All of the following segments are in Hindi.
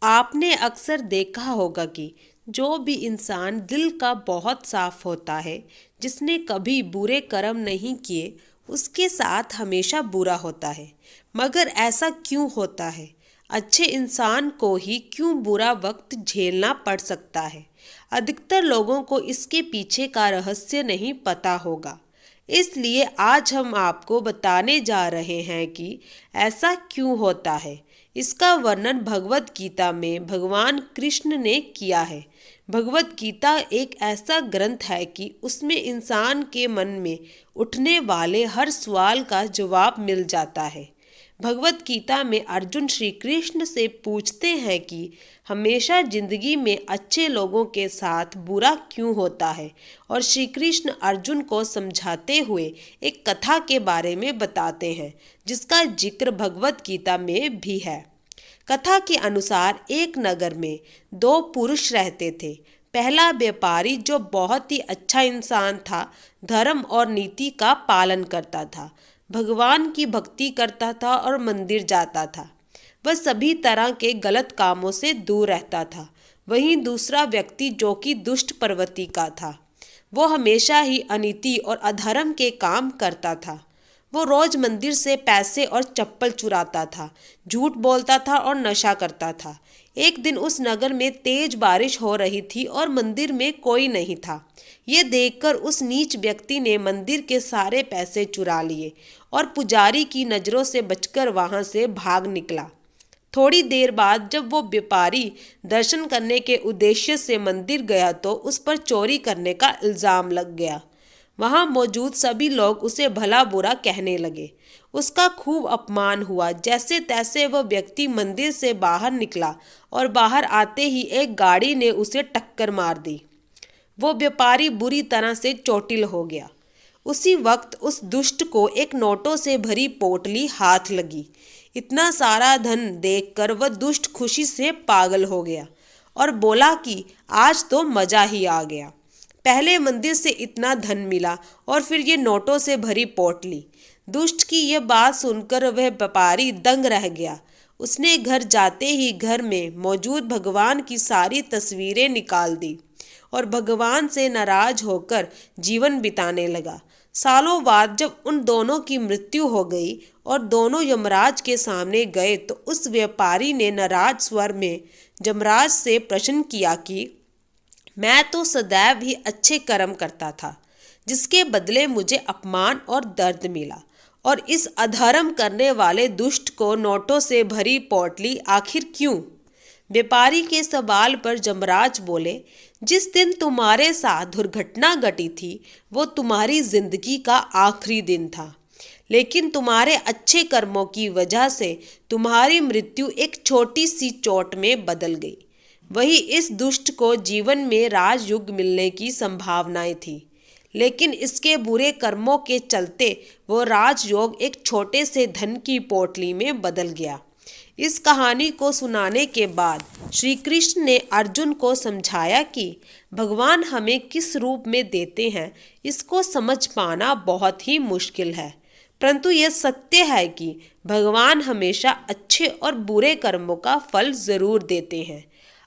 आपने अक्सर देखा होगा कि जो भी इंसान दिल का बहुत साफ होता है, जिसने कभी बुरे कर्म नहीं किए, उसके साथ हमेशा बुरा होता है। मगर ऐसा क्यों होता है? अच्छे इंसान को ही क्यों बुरा वक्त झेलना पड़ सकता है? अधिकतर लोगों को इसके पीछे का रहस्य नहीं पता होगा। इसलिए आज हम आपको बताने जा रहे हैं कि ऐसा क्यों होता है। इसका वर्णन भगवत गीता में भगवान कृष्ण ने किया है। भगवत गीता एक ऐसा ग्रंथ है कि उसमें इंसान के मन में उठने वाले हर सवाल का जवाब मिल जाता है। भगवत गीता में अर्जुन श्री कृष्ण से पूछते हैं कि हमेशा जिंदगी में अच्छे लोगों के साथ बुरा क्यों होता है, और श्री कृष्ण अर्जुन को समझाते हुए एक कथा के बारे में बताते हैं जिसका जिक्र भगवत गीता में भी है। कथा के अनुसार एक नगर में दो पुरुष रहते थे। पहला व्यापारी जो बहुत ही अच्छा इंसान था, धर्म और नीति का पालन करता था, भगवान की भक्ति करता था और मंदिर जाता था। वह सभी तरह के गलत कामों से दूर रहता था। वहीं दूसरा व्यक्ति जो कि दुष्ट प्रवृत्ति का था, वो हमेशा ही अनीति और अधर्म के काम करता था। वो रोज मंदिर से पैसे और चप्पल चुराता था, झूठ बोलता था और नशा करता था। एक दिन उस नगर में तेज बारिश हो रही थी और मंदिर में कोई नहीं था। ये देखकर उस नीच व्यक्ति ने मंदिर के सारे पैसे चुरा लिए और पुजारी की नज़रों से बचकर वहां से भाग निकला। थोड़ी देर बाद जब वो व्यापारी दर्शन करने के उद्देश्य से मंदिर गया तो उस पर चोरी करने का इल्ज़ाम लग गया। वहां मौजूद सभी लोग उसे भला बुरा कहने लगे। उसका खूब अपमान हुआ। जैसे तैसे वह व्यक्ति मंदिर से बाहर निकला और बाहर आते ही एक गाड़ी ने उसे टक्कर मार दी। वो व्यापारी बुरी तरह से चोटिल हो गया। उसी वक्त उस दुष्ट को एक नोटों से भरी पोटली हाथ लगी। इतना सारा धन देखकर वह दुष्ट खुशी से पागल हो गया और बोला कि आज तो मजा ही आ गया। पहले मंदिर से इतना धन मिला और फिर ये नोटों से भरी पोटली। दुष्ट की यह बात सुनकर वह व्यापारी दंग रह गया। उसने घर जाते ही घर में मौजूद भगवान की सारी तस्वीरें निकाल दी और भगवान से नाराज होकर जीवन बिताने लगा। सालों बाद जब उन दोनों की मृत्यु हो गई और दोनों यमराज के सामने गए तो उस व्यापारी ने नाराज स्वर में यमराज से प्रश्न किया कि मैं तो सदैव ही अच्छे कर्म करता था, जिसके बदले मुझे अपमान और दर्द मिला, और इस अधर्म करने वाले दुष्ट को नोटों से भरी पोटली आखिर क्यों? व्यापारी के सवाल पर यमराज बोले, जिस दिन तुम्हारे साथ दुर्घटना घटी थी वो तुम्हारी जिंदगी का आखिरी दिन था, लेकिन तुम्हारे अच्छे कर्मों की वजह से तुम्हारी मृत्यु एक छोटी सी चोट में बदल गई। वही इस दुष्ट को जीवन में राजयुग मिलने की संभावनाएं थी, लेकिन इसके बुरे कर्मों के चलते वो राजयोग एक छोटे से धन की पोटली में बदल गया। इस कहानी को सुनाने के बाद श्री कृष्ण ने अर्जुन को समझाया कि भगवान हमें किस रूप में देते हैं इसको समझ पाना बहुत ही मुश्किल है, परंतु यह सत्य है कि भगवान हमेशा अच्छे और बुरे कर्मों का फल जरूर देते हैं।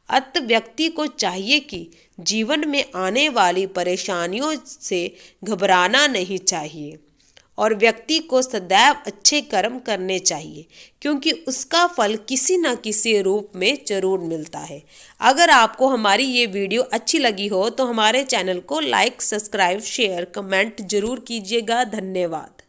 अतः व्यक्ति को चाहिए कि जीवन में आने वाली परेशानियों से घबराना नहीं चाहिए और व्यक्ति को सदैव अच्छे कर्म करने चाहिए, क्योंकि उसका फल किसी न किसी रूप में जरूर मिलता है। अगर आपको हमारी ये वीडियो अच्छी लगी हो तो हमारे चैनल को लाइक, सब्सक्राइब, शेयर, कमेंट जरूर कीजिएगा। धन्यवाद।